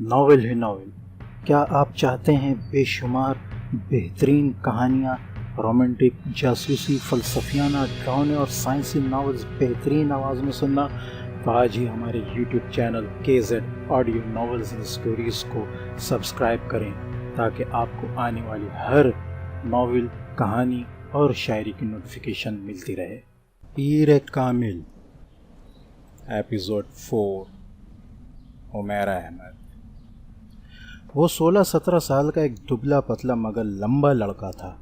Novel ہے novel. کیا آپ چاہتے ہیں بے شمار بہترین کہانیاں، رومانٹک، جاسوسی، فلسفیانہ، ڈراؤنے اور سائنسی ناولز بہترین آواز میں سننا؟ تو آج ہی ہمارے YouTube channel KZ audio novels and stories کو سبسکرائب کریں تاکہ آپ کو آنے والی ہر ناول، کہانی اور شاعری کی نوٹیفیکیشن ملتی رہے۔ پیر کامل، ایپیسوڈ 4، عمیر احمد۔ وہ 16-17 سال کا ایک دبلا پتلا مگر لمبا لڑکا تھا۔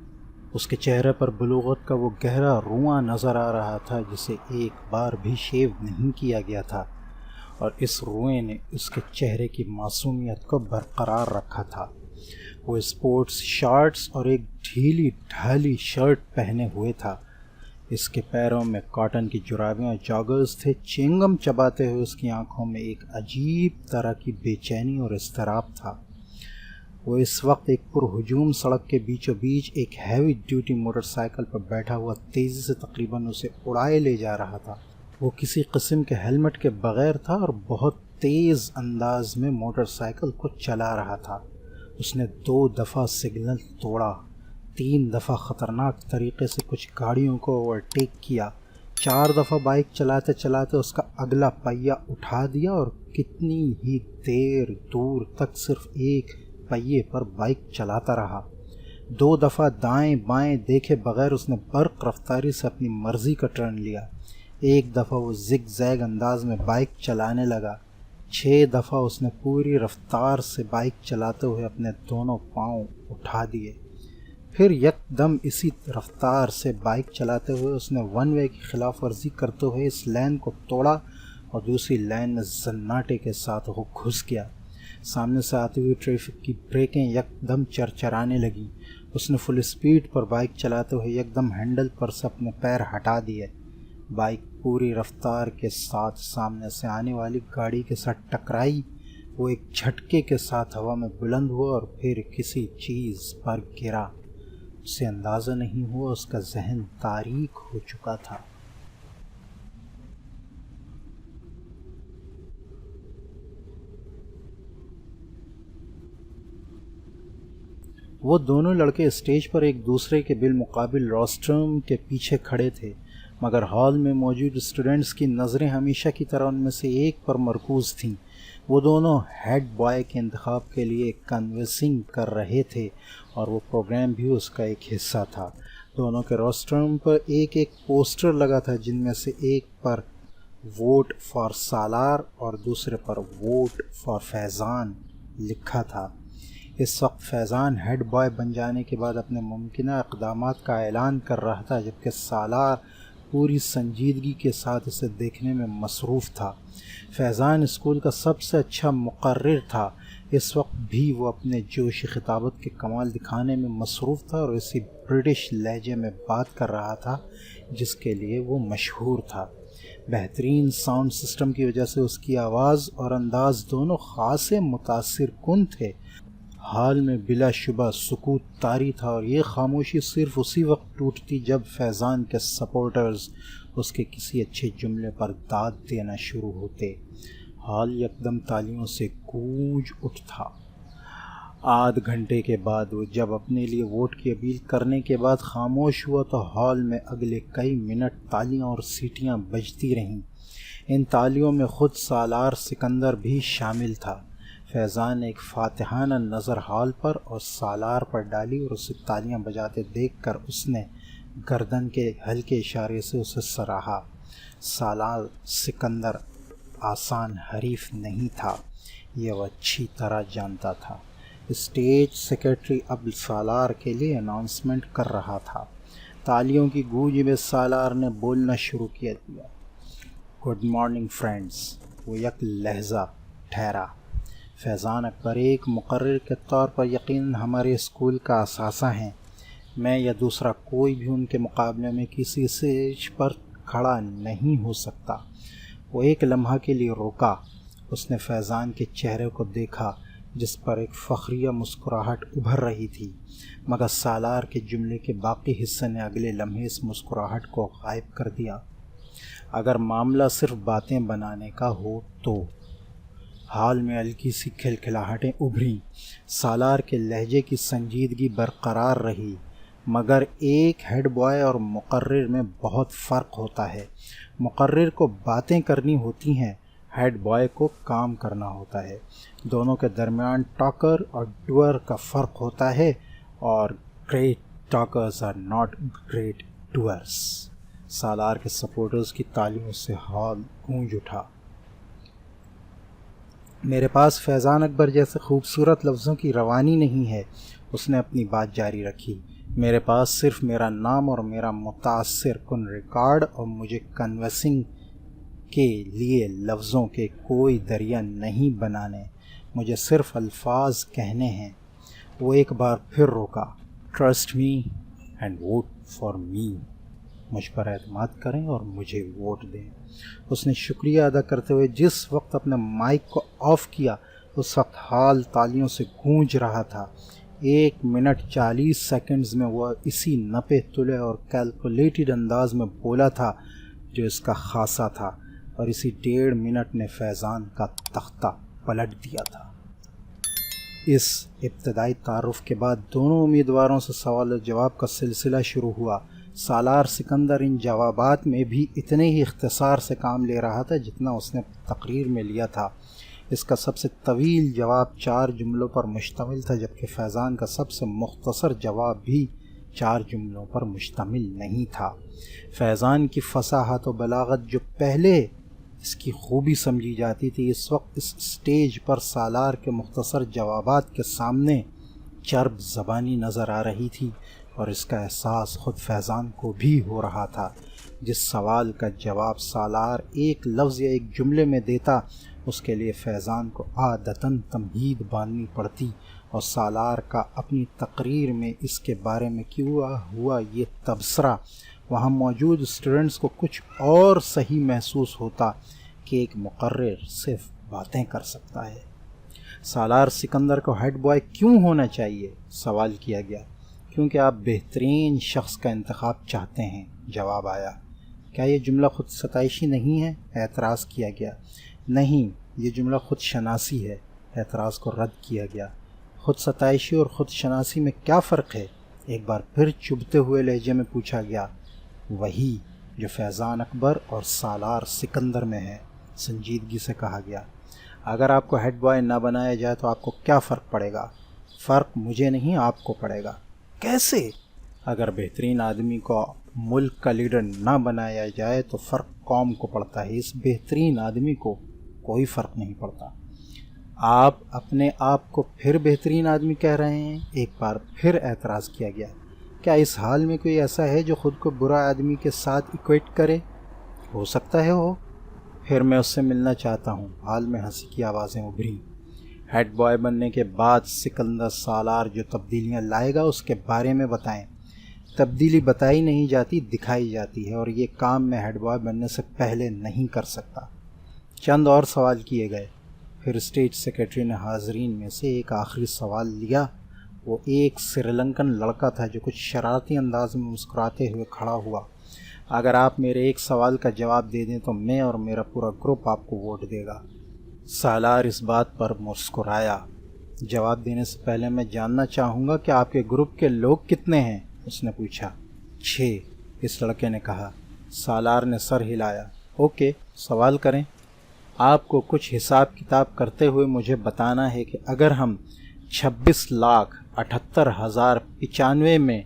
اس کے چہرے پر بلوغت کا وہ گہرا رواں نظر آ رہا تھا جسے ایک بار بھی شیو نہیں کیا گیا تھا، اور اس روئے نے اس کے چہرے کی معصومیت کو برقرار رکھا تھا۔ وہ اسپورٹس شارٹس اور ایک ڈھیلی ڈھالی شرٹ پہنے ہوئے تھا۔ اس کے پیروں میں کاٹن کی جرابیں اور جاگرز تھے۔ چنگم چباتے ہوئے اس کی آنکھوں میں ایک عجیب طرح کی بے چینی اور اضطراب تھا۔ وہ اس وقت ایک پرہجوم سڑک کے بیچوں بیچ ایک ہیوی ڈیوٹی موٹر سائیکل پر بیٹھا ہوا تیزی سے تقریباً اسے اڑائے لے جا رہا تھا۔ وہ کسی قسم کے ہیلمٹ کے بغیر تھا اور بہت تیز انداز میں موٹر سائیکل کو چلا رہا تھا۔ اس نے 2 دفعہ سگنل توڑا، 3 دفعہ خطرناک طریقے سے کچھ گاڑیوں کو اوورٹیک کیا، 4 دفعہ بائک چلاتے چلاتے اس کا اگلا پہیہ اٹھا دیا اور کتنی ہی دیر دور تک صرف ایک پہیے پر بائک چلاتا رہا۔ 2 دفعہ دائیں بائیں دیکھے بغیر اس نے برق رفتاری سے اپنی مرضی کا ٹرن لیا۔ 1 دفعہ وہ زگ زیگ انداز میں بائک چلانے لگا۔ 6 دفعہ اس نے پوری رفتار سے بائک چلاتے ہوئے اپنے دونوں پاؤں اٹھا دیے۔ پھر یک دم اسی رفتار سے بائک چلاتے ہوئے اس نے 1 وے کی خلاف ورزی کرتے ہوئے اس لین کو توڑا اور دوسری لین میں زناٹے کے ساتھ وہ گھس گیا۔ سامنے سے آتی ہوئی ٹریفک کی بریکیں یک دم چرچرانے لگیں۔ اس نے فل اسپیڈ پر بائک چلاتے ہوئے یک دم ہینڈل پر سے اپنے پیر ہٹا دیے۔ بائک پوری رفتار کے ساتھ سامنے سے آنے والی گاڑی کے ساتھ ٹکرائی۔ وہ ایک جھٹکے کے ساتھ ہوا میں بلند ہوا اور پھر کسی چیز پر گرا۔ اسے اندازہ نہیں ہوا اس کا ذہن تاریک ہو چکا تھا۔ وہ دونوں لڑکے اسٹیج پر ایک دوسرے کے بالمقابل روسٹرم کے پیچھے کھڑے تھے، مگر ہال میں موجود اسٹوڈنٹس کی نظریں ہمیشہ کی طرح ان میں سے ایک پر مرکوز تھیں۔ وہ دونوں ہیڈ بوائے کے انتخاب کے لیے کنوینسنگ کر رہے تھے اور وہ پروگرام بھی اس کا ایک حصہ تھا۔ دونوں کے روسٹرم پر ایک پوسٹر لگا تھا جن میں سے ایک پر ووٹ فار سالار اور دوسرے پر ووٹ فار فیضان لکھا تھا۔ اس وقت فیضان ہیڈ بوائے بن جانے کے بعد اپنے ممکنہ اقدامات کا اعلان کر رہا تھا، جبکہ سالار پوری سنجیدگی کے ساتھ اسے دیکھنے میں مصروف تھا۔ فیضان اسکول کا سب سے اچھا مقرر تھا۔ اس وقت بھی وہ اپنے جوش خطابت کے کمال دکھانے میں مصروف تھا اور اسی برٹش لہجے میں بات کر رہا تھا جس کے لیے وہ مشہور تھا۔ بہترین ساؤنڈ سسٹم کی وجہ سے اس کی آواز اور انداز دونوں خاصے متاثر کن تھے۔ حال میں بلا شبہ سکوت طاری تھا اور یہ خاموشی صرف اسی وقت ٹوٹتی جب فیضان کے سپورٹرز اس کے کسی اچھے جملے پر داد دینا شروع ہوتے۔ حال یکدم تالیوں سے گونج اٹھا۔ آدھ گھنٹے کے بعد وہ جب اپنے لیے ووٹ کی اپیل کرنے کے بعد خاموش ہوا تو ہال میں اگلے کئی منٹ تالیاں اور سیٹیاں بجتی رہیں۔ ان تالیوں میں خود سالار سکندر بھی شامل تھا۔ فیضان نے ایک فاتحانہ نظر ہال پر اور سالار پر ڈالی اور اسے تالیاں بجاتے دیکھ کر اس نے گردن کے ہلکے اشارے سے اسے سراہا۔ سالار سکندر آسان حریف نہیں تھا، یہ وہ اچھی طرح جانتا تھا۔ اسٹیج سیکرٹری اب سالار کے لیے اناؤنسمنٹ کر رہا تھا۔ تالیوں کی گونج میں سالار نے بولنا شروع کیا دیا۔ Good morning friends. وہ یک لہجہ ٹھہرا۔ فیضان اکبر ایک مقرر کے طور پر یقیناً ہمارے اسکول کا اثاثہ ہیں۔ میں یا دوسرا کوئی بھی ان کے مقابلے میں کسی اسٹیج پر کھڑا نہیں ہو سکتا۔ وہ ایک لمحہ کے لیے رکا۔ اس نے فیضان کے چہرے کو دیکھا جس پر ایک فخریہ مسکراہٹ ابھر رہی تھی، مگر سالار کے جملے کے باقی حصے نے اگلے لمحے اس مسکراہٹ کو غائب کر دیا۔ اگر معاملہ صرف باتیں بنانے کا ہو تو حال میں ہلکی سی کھلکھلاہٹیں ابھریں۔ سالار کے لہجے کی سنجیدگی برقرار رہی، مگر ایک ہیڈ بوائے اور مقرر میں بہت فرق ہوتا ہے۔ مقرر کو باتیں کرنی ہوتی ہیں، ہیڈ بوائے کو کام کرنا ہوتا ہے۔ دونوں کے درمیان ٹاکر اور ڈوئر کا فرق ہوتا ہے، اور great talkers are not great doers. Salar کے سپورٹرز کی تالیوں سے ہال گونج اٹھا۔ میرے پاس فیضان اکبر جیسے خوبصورت لفظوں کی روانی نہیں ہے، اس نے اپنی بات جاری رکھی۔ میرے پاس صرف میرا نام اور میرا متاثر کن ریکارڈ اور مجھے کنوینسنگ کے لیے لفظوں کے کوئی دریا نہیں بنانے، مجھے صرف الفاظ کہنے ہیں۔ وہ ایک بار پھر روکا۔ Trust me and vote for me, مجھ پر اعتماد کریں اور مجھے ووٹ دیں۔ اس نے شکریہ ادا کرتے ہوئے جس وقت اپنے مائک کو آف کیا، اس وقت ہال تالیوں سے گونج رہا تھا۔ 1 منٹ 40 سیکنڈز میں وہ اسی نپے تلے اور کیلکولیٹڈ انداز میں بولا تھا جو اس کا خاصہ تھا، اور اسی 1.5 منٹ نے فیضان کا تختہ پلٹ دیا تھا۔ اس ابتدائی تعارف کے بعد دونوں امیدواروں سے سوال و جواب کا سلسلہ شروع ہوا۔ سالار سکندر ان جوابات میں بھی اتنے ہی اختصار سے کام لے رہا تھا جتنا اس نے تقریر میں لیا تھا۔ اس کا سب سے طویل جواب 4 جملوں پر مشتمل تھا، جبکہ فیضان کا سب سے مختصر جواب بھی 4 جملوں پر مشتمل نہیں تھا۔ فیضان کی فصاحت و بلاغت جو پہلے اس کی خوبی سمجھی جاتی تھی، اس وقت اس سٹیج پر سالار کے مختصر جوابات کے سامنے چرب زبانی نظر آ رہی تھی، اور اس کا احساس خود فیضان کو بھی ہو رہا تھا۔ جس سوال کا جواب سالار ایک لفظ یا ایک جملے میں دیتا، اس کے لیے فیضان کو عادتاً تمہید باندھنی پڑتی، اور سالار کا اپنی تقریر میں اس کے بارے میں کیا ہوا یہ تبصرہ وہاں موجود اسٹوڈنٹس کو کچھ اور صحیح محسوس ہوتا کہ ایک مقرر صرف باتیں کر سکتا ہے۔ سالار سکندر کو ہیڈ بوائے کیوں ہونا چاہیے؟ سوال کیا گیا۔ کیونکہ آپ بہترین شخص کا انتخاب چاہتے ہیں، جواب آیا۔ کیا یہ جملہ خود ستائشی نہیں ہے؟ اعتراض کیا گیا۔ نہیں، یہ جملہ خود شناسی ہے، اعتراض کو رد کیا گیا۔ خود ستائشی اور خود شناسی میں کیا فرق ہے؟ ایک بار پھر چبھتے ہوئے لہجے میں پوچھا گیا۔ وہی جو فیضان اکبر اور سالار سکندر میں ہے، سنجیدگی سے کہا گیا۔ اگر آپ کو ہیڈ بوائے نہ بنایا جائے تو آپ کو کیا فرق پڑے گا؟ فرق مجھے نہیں، آپ کو پڑے گا۔ کیسے؟ اگر بہترین آدمی کو ملک کا لیڈر نہ بنایا جائے تو فرق قوم کو پڑتا ہے، اس بہترین آدمی کو کوئی فرق نہیں پڑتا۔ آپ اپنے آپ کو پھر بہترین آدمی کہہ رہے ہیں؟ ایک بار پھر اعتراض کیا گیا۔ کیا اس حال میں کوئی ایسا ہے جو خود کو برا آدمی کے ساتھ ایکویٹ کرے؟ ہو سکتا ہے ہو۔ پھر میں اس سے ملنا چاہتا ہوں۔ حال میں ہنسی کی آوازیں ابھریں۔ ہیڈ بوائے بننے کے بعد سکندر سالار جو تبدیلیاں لائے گا اس کے بارے میں بتائیں۔ تبدیلی بتائی نہیں جاتی، دکھائی جاتی ہے، اور یہ کام میں ہیڈ بوائے بننے سے پہلے نہیں کر سکتا۔ چند اور سوال کیے گئے۔ پھر اسٹیج سیکرٹری نے حاضرین میں سے ایک آخری سوال لیا۔ وہ ایک سری لنکن لڑکا تھا جو کچھ شرارتی انداز میں مسکراتے ہوئے کھڑا ہوا۔ اگر آپ میرے ایک سوال کا جواب دے دیں تو میں اور میرا پورا گروپ آپ کو ووٹ دے گا۔ سالار اس بات پر مسکرایا۔ جواب دینے سے پہلے میں جاننا چاہوں گا کہ آپ کے گروپ کے لوگ کتنے ہیں؟ اس نے پوچھا۔ 6، اس لڑکے نے کہا۔ سالار نے سر ہلایا۔ اوکے، سوال کریں۔ آپ کو کچھ حساب کتاب کرتے ہوئے مجھے بتانا ہے کہ اگر ہم 26,78,095 میں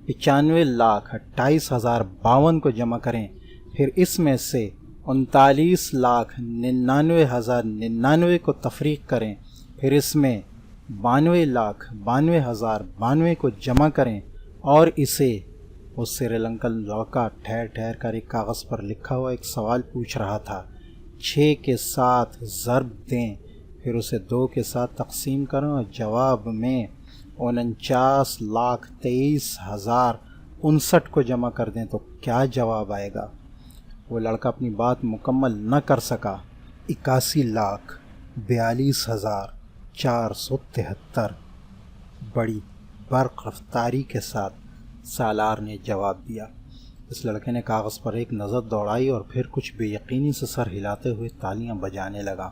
95,28,052 کو جمع کریں، پھر اس میں سے 39,99,099 کو تفریق کریں، پھر اس میں 92,92,092 کو جمع کریں، اور اسے وہ سری لنکن لڑکا ٹھہر ٹھہر کر ایک کاغذ پر لکھا ہوا ایک سوال پوچھ رہا تھا 6 کے ساتھ ضرب دیں، پھر اسے 2 کے ساتھ تقسیم کریں اور جواب میں 49,23,059 کو جمع کر دیں تو کیا جواب آئے گا؟ وہ لڑکا اپنی بات مکمل نہ کر سکا۔ 81,42,473 بڑی برق رفتاری کے ساتھ سالار نے جواب دیا۔ اس لڑکے نے کاغذ پر ایک نظر دوڑائی اور پھر کچھ بے یقینی سے سر ہلاتے ہوئے تالیاں بجانے لگا۔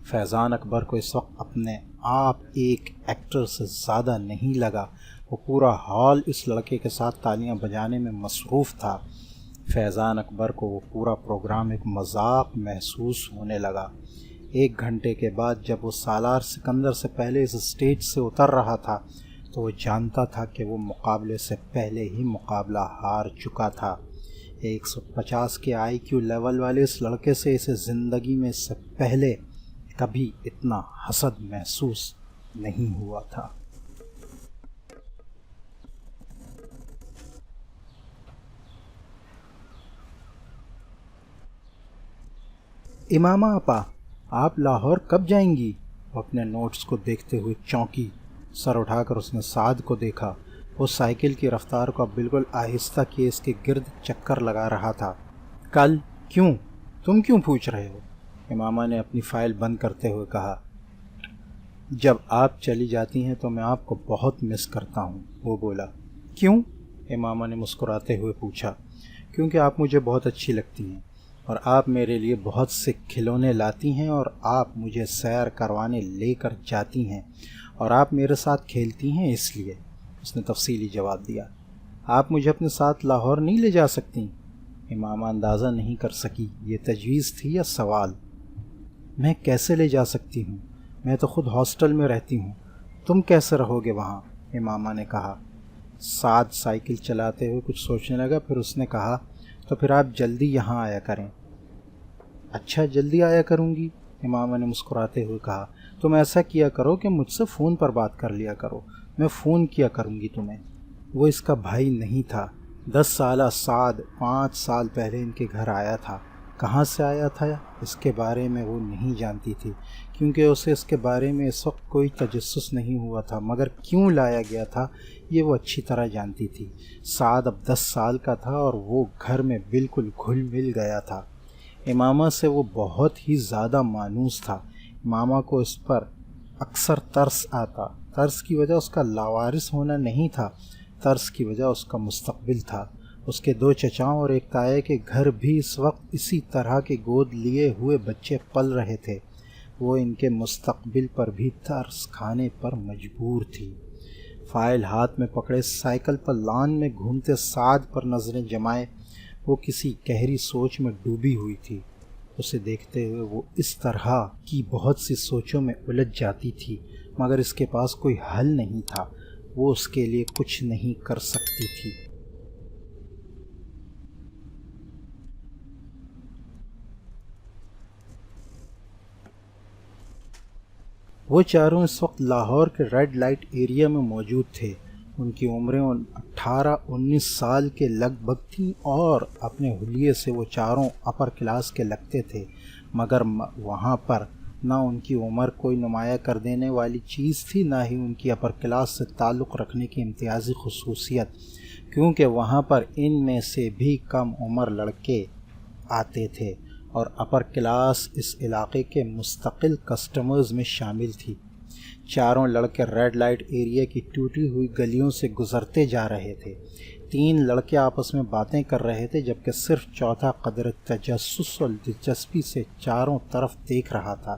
فیضان اکبر کو اس وقت اپنے آپ ایک ایکٹر سے زیادہ نہیں لگا، وہ پورا ہال اس لڑکے کے ساتھ تالیاں بجانے میں مصروف تھا۔ فیضان اکبر کو وہ پورا پروگرام ایک مذاق محسوس ہونے لگا۔ 1 گھنٹے کے بعد جب وہ سالار سکندر سے پہلے اس اسٹیج سے اتر رہا تھا تو وہ جانتا تھا کہ وہ مقابلے سے پہلے ہی مقابلہ ہار چکا تھا۔ 150 کے آئی کیو لیول والے اس لڑکے سے اسے زندگی میں اس سے پہلے کبھی اتنا حسد محسوس نہیں ہوا تھا۔ امامہ آپا، آپ لاہور کب جائیں گی؟ وہ اپنے نوٹس کو دیکھتے ہوئے چونکی۔ سر اٹھا کر اس نے سعد کو دیکھا۔ وہ سائیکل کی رفتار کو اب بالکل آہستہ کیے اس کے گرد چکر لگا رہا تھا۔ کل؟ کیوں؟ تم کیوں پوچھ رہے ہو؟ امامہ نے اپنی فائل بند کرتے ہوئے کہا۔ جب آپ چلی جاتی ہیں تو میں آپ کو بہت مس کرتا ہوں، وہ بولا۔ کیوں؟ امامہ نے مسکراتے ہوئے پوچھا۔ کیونکہ آپ مجھے بہت اچھی لگتی ہیں، اور آپ میرے لیے بہت سے کھلونے لاتی ہیں، اور آپ مجھے سیر کروانے لے کر جاتی ہیں، اور آپ میرے ساتھ کھیلتی ہیں، اس لیے۔ اس نے تفصیلی جواب دیا۔ آپ مجھے اپنے ساتھ لاہور نہیں لے جا سکتی؟ امامہ اندازہ نہیں کر سکی یہ تجویز تھی یا سوال۔ میں کیسے لے جا سکتی ہوں؟ میں تو خود ہاسٹل میں رہتی ہوں، تم کیسے رہو گے وہاں؟ امامہ نے کہا۔ سعد سائیکل چلاتے ہوئے کچھ سوچنے لگا، پھر اس نے کہا، تو پھر آپ جلدی یہاں آیا کریں۔ اچھا، جلدی آیا کروں گی، امامہ نے مسکراتے ہوئے کہا۔ تم ایسا کیا کرو کہ مجھ سے فون پر بات کر لیا کرو، میں فون کیا کروں گی تمہیں۔ وہ اس کا بھائی نہیں تھا۔ 10 سالہ سعد 5 سال پہلے ان کے گھر آیا تھا۔ کہاں سے آیا تھا اس کے بارے میں وہ نہیں جانتی تھی، کیونکہ اسے اس کے بارے میں اس وقت کوئی تجسس نہیں ہوا تھا، مگر کیوں لایا گیا تھا یہ وہ اچھی طرح جانتی تھی۔ سعد اب 10 سال کا تھا اور وہ گھر میں بالکل گھل مل گیا تھا۔ امامہ سے وہ بہت ہی زیادہ مانوس تھا۔ امامہ کو اس پر اکثر ترس آتا۔ ترس کی وجہ اس کا لاوارث ہونا نہیں تھا، ترس کی وجہ اس کا مستقبل تھا۔ اس کے 2 چچاؤں اور ایک تائے کے گھر بھی اس وقت اسی طرح کے گود لیے ہوئے بچے پل رہے تھے۔ وہ ان کے مستقبل پر بھی ترس کھانے پر مجبور تھی۔ فائل ہاتھ میں پکڑے سائیکل پر لان میں گھومتے سعد پر نظریں جمائے وہ کسی گہری سوچ میں ڈوبی ہوئی تھی۔ اسے دیکھتے ہوئے وہ اس طرح کی بہت سی سوچوں میں الجھ جاتی تھی، مگر اس کے پاس کوئی حل نہیں تھا، وہ اس کے لیے کچھ نہیں کر سکتی تھی۔ وہ چاروں اس وقت لاہور کے ریڈ لائٹ ایریا میں موجود تھے۔ ان کی عمریں 18-19 سال کے لگ بھگ تھیں اور اپنے حلیے سے وہ چاروں اپر کلاس کے لگتے تھے، مگر وہاں پر نہ ان کی عمر کوئی نمایاں کر دینے والی چیز تھی، نہ ہی ان کی اپر کلاس سے تعلق رکھنے کی امتیازی خصوصیت، کیونکہ وہاں پر ان میں سے بھی کم عمر لڑکے آتے تھے اور اپر کلاس اس علاقے کے مستقل کسٹمرز میں شامل تھی۔ چاروں لڑکے ریڈ لائٹ ایریا کی ٹوٹی ہوئی گلیوں سے گزرتے جا رہے تھے۔ 3 لڑکے آپس میں باتیں کر رہے تھے، جبکہ صرف چوتھا قدر تجسس اور دلچسپی سے چاروں طرف دیکھ رہا تھا۔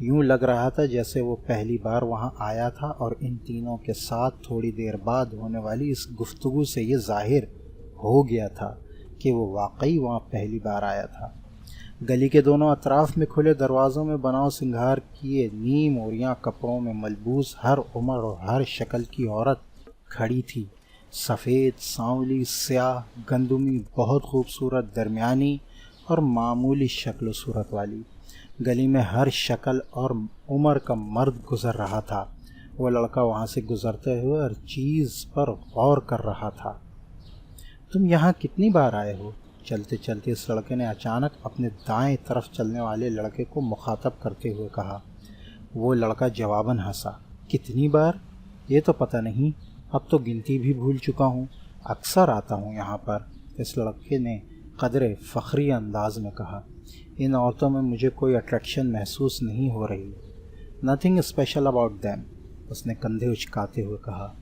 یوں لگ رہا تھا جیسے وہ پہلی بار وہاں آیا تھا، اور ان تینوں کے ساتھ تھوڑی دیر بعد ہونے والی اس گفتگو سے یہ ظاہر ہو گیا تھا کہ وہ واقعی وہاں پہلی بار آیا تھا۔ گلی کے دونوں اطراف میں کھلے دروازوں میں بناؤ سنگھار کیے نیم اوریاں کپڑوں میں ملبوس ہر عمر اور ہر شکل کی عورت کھڑی تھی۔ سفید، سانولی، سیاہ، گندمی، بہت خوبصورت، درمیانی اور معمولی شکل و صورت والی۔ گلی میں ہر شکل اور عمر کا مرد گزر رہا تھا۔ وہ لڑکا وہاں سے گزرتے ہوئے ہر چیز پر غور کر رہا تھا۔ تم یہاں کتنی بار آئے ہو؟ چلتے چلتے اس لڑکے نے اچانک اپنے دائیں طرف چلنے والے لڑکے کو مخاطب کرتے ہوئے کہا۔ وہ لڑکا جواباً ہنسا۔ کتنی بار؟ یہ تو پتہ نہیں، اب تو گنتی بھی بھول چکا ہوں، اکثر آتا ہوں یہاں پر، اس لڑکے نے قدرے فخری انداز میں کہا۔ ان عورتوں میں مجھے کوئی اٹریکشن محسوس نہیں ہو رہی۔ نتھنگ اسپیشل اباؤٹ دیم، اس نے کندھے اچکاتے ہوئے کہا۔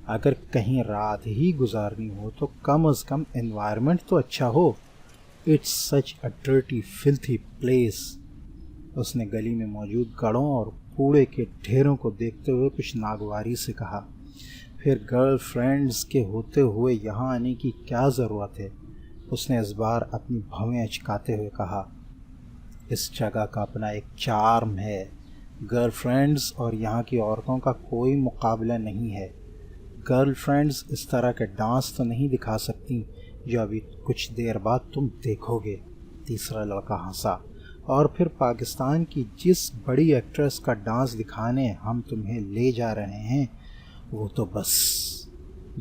اگر کہیں رات ہی گزارنی ہو تو کم از کم انوائرمنٹ تو اچھا ہو۔ It's such a dirty filthy place. اس نے گلی میں موجود گڑھوں اور کوڑے کے ڈھیروں کو دیکھتے ہوئے کچھ ناگواری سے کہا، پھر گرل فرینڈز کے ہوتے ہوئے یہاں آنے کی کیا ضرورت ہے؟ اس نے اس بار اپنی بھویں اچکاتے ہوئے کہا، اس جگہ کا اپنا ایک چارم ہے، گرل فرینڈز اور یہاں کی عورتوں کا کوئی مقابلہ نہیں ہے۔ گرل فرینڈز اس طرح کے ڈانس تو نہیں دکھا سکتی جو ابھی کچھ دیر بعد تم دیکھو گے۔ تیسرا لڑکا ہنسا، اور پھر پاکستان کی جس بڑی ایکٹریس کا ڈانس دکھانے ہم تمہیں لے جا رہے ہیں وہ تو بس۔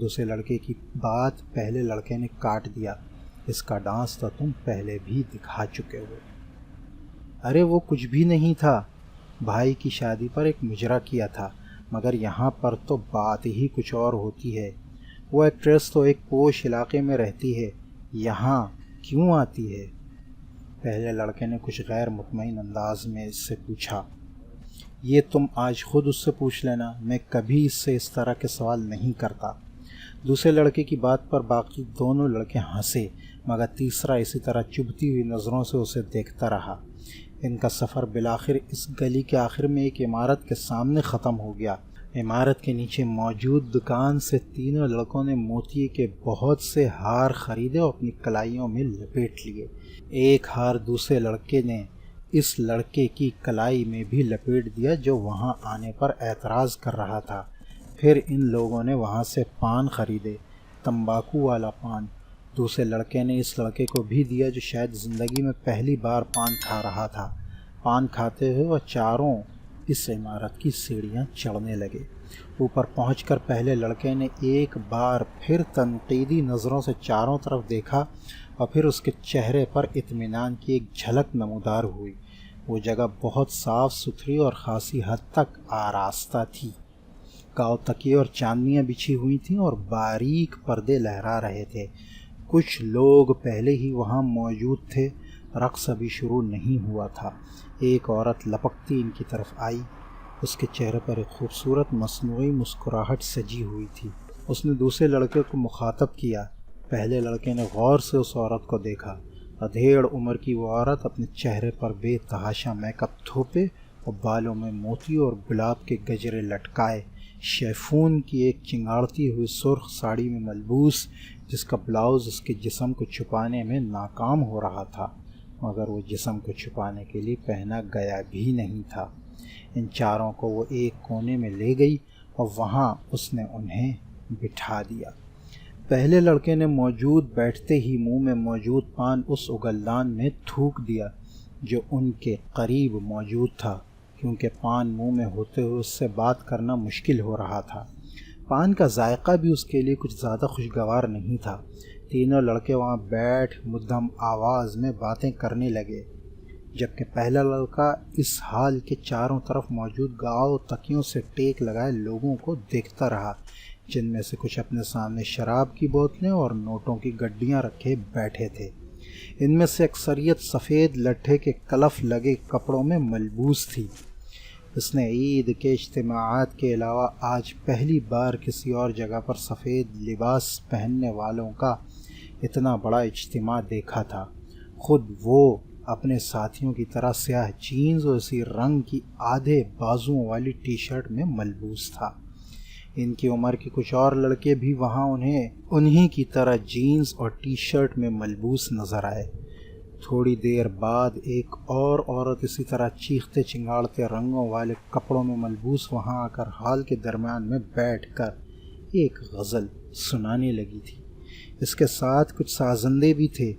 دوسرے لڑکے کی بات پہلے لڑکے نے کاٹ دیا، اس کا ڈانس تو تم پہلے بھی دکھا چکے ہو۔ ارے وہ کچھ بھی نہیں تھا، بھائی کی شادی پر ایک مجرا کیا تھا، مگر یہاں پر تو بات ہی کچھ اور ہوتی ہے۔ وہ ایکٹریس تو ایک پوش علاقے میں رہتی ہے، یہاں کیوں آتی ہے؟ پہلے لڑکے نے کچھ غیر مطمئن انداز میں اس سے پوچھا۔ یہ تم آج خود اس سے پوچھ لینا، میں کبھی اس سے اس طرح کے سوال نہیں کرتا۔ دوسرے لڑکے کی بات پر باقی دونوں لڑکے ہنسے، مگر تیسرا اسی طرح چبھتی ہوئی نظروں سے اسے دیکھتا رہا۔ ان کا سفر بالآخر اس گلی کے آخر میں ایک عمارت کے سامنے ختم ہو گیا۔ عمارت کے نیچے موجود دکان سے تینوں لڑکوں نے موتی کے بہت سے ہار خریدے اور اپنی کلائیوں میں لپیٹ لیے۔ ایک ہار دوسرے لڑکے نے اس لڑکے کی کلائی میں بھی لپیٹ دیا جو وہاں آنے پر اعتراض کر رہا تھا۔ پھر ان لوگوں نے وہاں سے پان خریدے، تمباکو والا پان۔ دوسرے لڑکے نے اس لڑکے کو بھی دیا جو شاید زندگی میں پہلی بار پان کھا رہا تھا۔ پان کھاتے ہوئے وہ چاروں اس عمارت کی سیڑھیاں چڑھنے لگے۔ اوپر پہنچ کر پہلے لڑکے نے ایک بار پھر تنقیدی نظروں سے چاروں طرف دیکھا اور پھر اس کے چہرے پر اطمینان کی ایک جھلک نمودار ہوئی۔ وہ جگہ بہت صاف ستھری اور خاصی حد تک آراستہ تھی۔ گاؤ تکیے اور چاندنیاں بچھی ہوئی تھیں اور باریک پردے لہرا رہے تھے۔ کچھ لوگ پہلے ہی وہاں موجود تھے، رقص ابھی شروع نہیں ہوا تھا۔ ایک عورت لپکتی ان کی طرف آئی، اس کے چہرے پر ایک خوبصورت مصنوعی مسکراہٹ سجی ہوئی تھی۔ اس نے دوسرے لڑکے کو مخاطب کیا۔ پہلے لڑکے نے غور سے اس عورت کو دیکھا۔ ادھیڑ عمر کی وہ عورت اپنے چہرے پر بے تحاشا میک اپ تھوپے اور بالوں میں موتی اور گلاب کے گجرے لٹکائے، شیفون کی ایک چنگاڑتی ہوئی سرخ ساڑی میں ملبوس، جس کا بلاؤز اس کے جسم کو چھپانے میں ناکام ہو رہا تھا، مگر وہ جسم کو چھپانے کے لیے پہنا گیا بھی نہیں تھا۔ ان چاروں کو وہ ایک کونے میں لے گئی اور وہاں اس نے انہیں بٹھا دیا۔ پہلے لڑکے نے موجود بیٹھتے ہی منہ میں موجود پان اس اگلدان میں تھوک دیا جو ان کے قریب موجود تھا، کیونکہ پان منہ میں ہوتے ہوئے اس سے بات کرنا مشکل ہو رہا تھا۔ پان کا ذائقہ بھی اس کے لیے کچھ زیادہ خوشگوار نہیں تھا۔ تینوں لڑکے وہاں بیٹھ مدھم آواز میں باتیں کرنے لگے، جبکہ پہلا لڑکا اس حال کے چاروں طرف موجود گاؤ تکیوں سے ٹیک لگائے لوگوں کو دیکھتا رہا، جن میں سے کچھ اپنے سامنے شراب کی بوتلیں اور نوٹوں کی گڈیاں رکھے بیٹھے تھے۔ ان میں سے اکثریت سفید لٹھے کے کلف لگے کپڑوں میں ملبوس تھی۔ اس نے عید کے اجتماعات کے علاوہ آج پہلی بار کسی اور جگہ پر سفید لباس پہننے والوں کا اتنا بڑا اجتماع دیکھا تھا۔ خود وہ اپنے ساتھیوں کی طرح سیاہ جینز اور اسی رنگ کی آدھے بازوؤں والی ٹی شرٹ میں ملبوس تھا۔ ان کی عمر کے کچھ اور لڑکے بھی وہاں انہی کی طرح جینز اور ٹی شرٹ میں ملبوس نظر آئے۔ تھوڑی دیر بعد ایک اور عورت اسی طرح چیختے چنگاڑتے رنگوں والے کپڑوں میں ملبوس وہاں آ کر ہال کے درمیان میں بیٹھ کر ایک غزل سنانے لگی تھی۔ اس کے ساتھ کچھ سازندے بھی تھے۔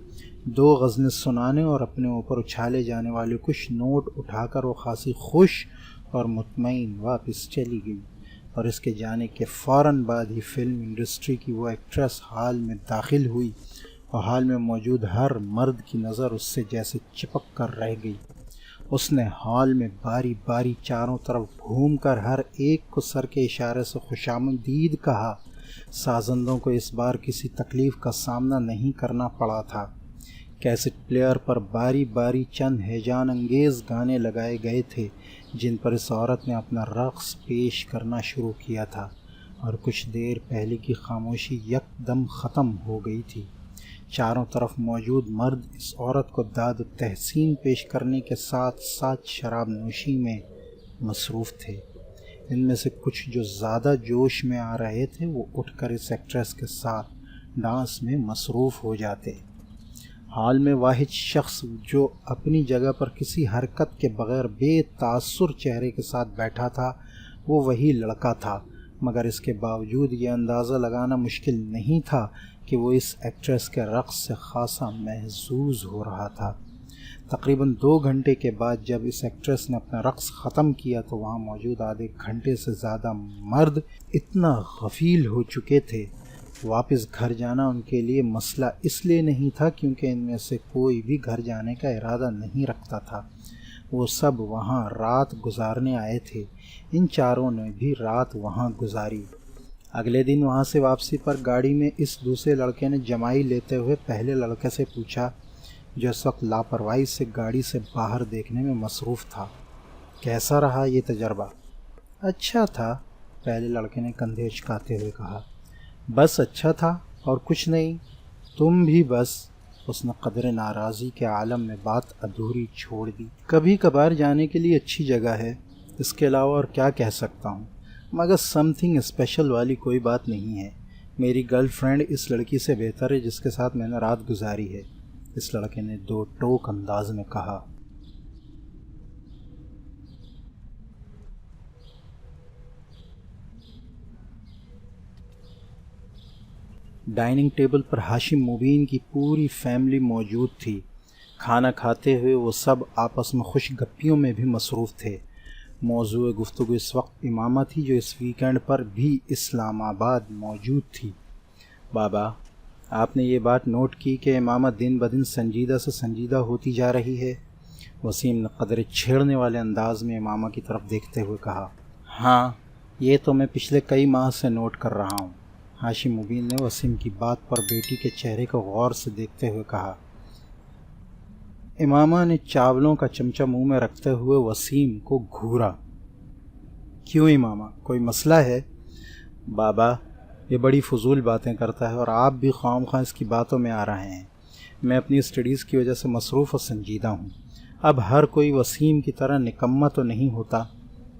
دو غزلیں سنانے اور اپنے اوپر اچھالے جانے والے کچھ نوٹ اٹھا کر وہ خاصی خوش اور مطمئن واپس چلی گئی، اور اس کے جانے کے فوراً بعد ہی فلم انڈسٹری کی وہ ایکٹریس ہال میں داخل ہوئی اور ہال میں موجود ہر مرد کی نظر اس سے جیسے چپک کر رہ گئی۔ اس نے ہال میں باری باری چاروں طرف گھوم کر ہر ایک کو سر کے اشارے سے خوشامدید کہا۔ سازندوں کو اس بار کسی تکلیف کا سامنا نہیں کرنا پڑا تھا۔ کیسٹ پلیئر پر باری باری چند ہیجان انگیز گانے لگائے گئے تھے جن پر اس عورت نے اپنا رقص پیش کرنا شروع کیا تھا، اور کچھ دیر پہلے کی خاموشی یک دم ختم ہو گئی تھی۔ چاروں طرف موجود مرد اس عورت کو داد و تحسین پیش کرنے کے ساتھ ساتھ شراب نوشی میں مصروف تھے۔ ان میں سے کچھ جو زیادہ جوش میں آ رہے تھے وہ اٹھ کر اس ایکٹریس کے ساتھ ڈانس میں مصروف ہو جاتے۔ حال میں واحد شخص جو اپنی جگہ پر کسی حرکت کے بغیر بے تاثر چہرے کے ساتھ بیٹھا تھا وہ وہی لڑکا تھا، مگر اس کے باوجود یہ اندازہ لگانا مشکل نہیں تھا کہ وہ اس ایکٹریس کے رقص سے خاصا محظوظ ہو رہا تھا۔ تقریباً 2 گھنٹے کے بعد جب اس ایکٹریس نے اپنا رقص ختم کیا تو وہاں موجود آدھے گھنٹے سے زیادہ مرد اتنا غفیل ہو چکے تھے۔ واپس گھر جانا ان کے لیے مسئلہ اس لیے نہیں تھا کیونکہ ان میں سے کوئی بھی گھر جانے کا ارادہ نہیں رکھتا تھا، وہ سب وہاں رات گزارنے آئے تھے۔ ان چاروں نے بھی رات وہاں گزاری۔ اگلے دن وہاں سے واپسی پر گاڑی میں اس دوسرے لڑکے نے جمائی لیتے ہوئے پہلے لڑکے سے پوچھا جو اس وقت لاپرواہی سے گاڑی سے باہر دیکھنے میں مصروف تھا، کیسا رہا یہ تجربہ؟ اچھا تھا، پہلے لڑکے نے کندھے اچکاتے ہوئے کہا۔ بس اچھا تھا اور کچھ نہیں؟ تم بھی بس۔ اس نے قدر ناراضی کے عالم میں بات ادھوری چھوڑ دی۔ کبھی کبھار جانے کے لیے اچھی جگہ ہے، اس کے علاوہ اور کیا کہہ سکتا ہوں، مگر سم تھنگ اسپیشل والی کوئی بات نہیں ہے۔ میری گرل فرینڈ اس لڑکی سے بہتر ہے جس کے ساتھ میں نے رات گزاری ہے، اس لڑکے نے 2 ٹوک انداز میں کہا۔ ڈائننگ ٹیبل پر ہاشم مبین کی پوری فیملی موجود تھی۔ کھانا کھاتے ہوئے وہ سب آپس میں خوش گپیوں میں بھی مصروف تھے۔ موضوع گفتگو اس وقت امامہ تھی جو اس ویکینڈ پر بھی اسلام آباد موجود تھی۔ بابا، آپ نے یہ بات نوٹ کی کہ امامہ دن بدن سنجیدہ سے سنجیدہ ہوتی جا رہی ہے؟ وسیم نے قدرے چھیڑنے والے انداز میں امامہ کی طرف دیکھتے ہوئے کہا۔ ہاں، یہ تو میں پچھلے کئی ماہ سے نوٹ کر رہا ہوں۔ ہاشم مبین نے وسیم کی بات پر بیٹی کے چہرے کو غور سے دیکھتے ہوئے کہا۔ امامہ نے چاولوں کا چمچہ منہ میں رکھتے ہوئے وسیم کو گھورا۔ کیوں امامہ، کوئی مسئلہ ہے؟ بابا، یہ بڑی فضول باتیں کرتا ہے اور آپ بھی خواہ مخواہ اس کی باتوں میں آ رہے ہیں۔ میں اپنی اسٹڈیز کی وجہ سے مصروف اور سنجیدہ ہوں۔ اب ہر کوئی وسیم کی طرح نکمہ تو نہیں ہوتا۔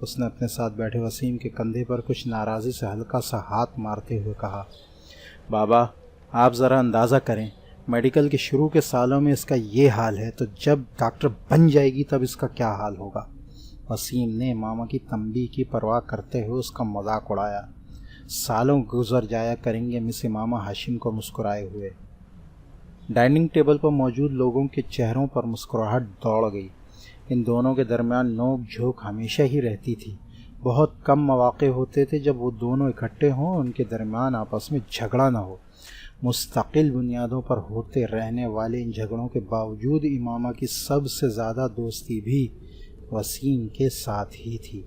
اس نے اپنے ساتھ بیٹھے وسیم کے کندھے پر کچھ ناراضی سے ہلکا سا ہاتھ مارتے ہوئے کہا۔ بابا، آپ ذرا اندازہ کریں، میڈیکل کے شروع کے سالوں میں اس کا یہ حال ہے تو جب ڈاکٹر بن جائے گی تب اس کا کیا حال ہوگا؟ وسیم نے امامہ کی تنبیہ کی پرواہ کرتے ہوئے اس کا مذاق اڑایا۔ سالوں گزر جایا کریں گے، مس امامہ ہاشم کو مسکرائے ہوئے۔ ڈائننگ ٹیبل پر موجود لوگوں کے چہروں پر مسکراہٹ دوڑ گئی۔ ان دونوں کے درمیان نوک جھوک ہمیشہ ہی رہتی تھی۔ بہت کم مواقع ہوتے تھے جب وہ دونوں اکٹھے ہوں اور ان کے درمیان آپس میں جھگڑا نہ ہو۔ مستقل بنیادوں پر ہوتے رہنے والے ان جھگڑوں کے باوجود امامہ کی سب سے زیادہ دوستی بھی وسیم کے ساتھ ہی تھی۔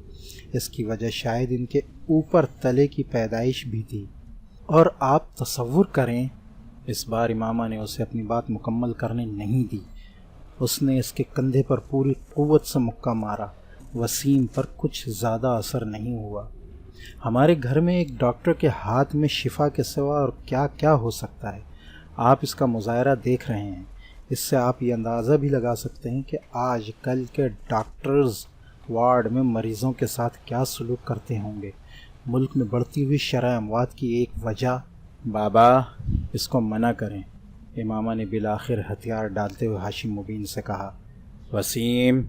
اس کی وجہ شاید ان کے اوپر تلے کی پیدائش بھی تھی۔ اور آپ تصور کریں، اس بار امامہ نے اسے اپنی بات مکمل کرنے نہیں دی۔ اس نے اس کے کندھے پر پوری قوت سے مکہ مارا۔ وسیم پر کچھ زیادہ اثر نہیں ہوا۔ ہمارے گھر میں ایک ڈاکٹر کے ہاتھ میں شفا کے سوا اور کیا کیا ہو سکتا ہے؟ آپ اس کا مظاہرہ دیکھ رہے ہیں۔ اس سے آپ یہ اندازہ بھی لگا سکتے ہیں کہ آج کل کے ڈاکٹرز وارڈ میں مریضوں کے ساتھ کیا سلوک کرتے ہوں گے۔ ملک میں بڑھتی ہوئی شرح اموات کی ایک وجہ۔ بابا، اس کو منع کریں، امامہ نے بالآخر ہتھیار ڈالتے ہوئے ہاشم مبین سے کہا۔ وسیم،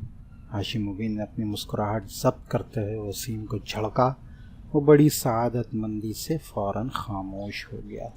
ہاشم مبین نے اپنی مسکراہٹ ضبط کرتے ہوئے وسیم کو جھڑکا۔ وہ بڑی سعادت مندی سے فوراً خاموش ہو گیا۔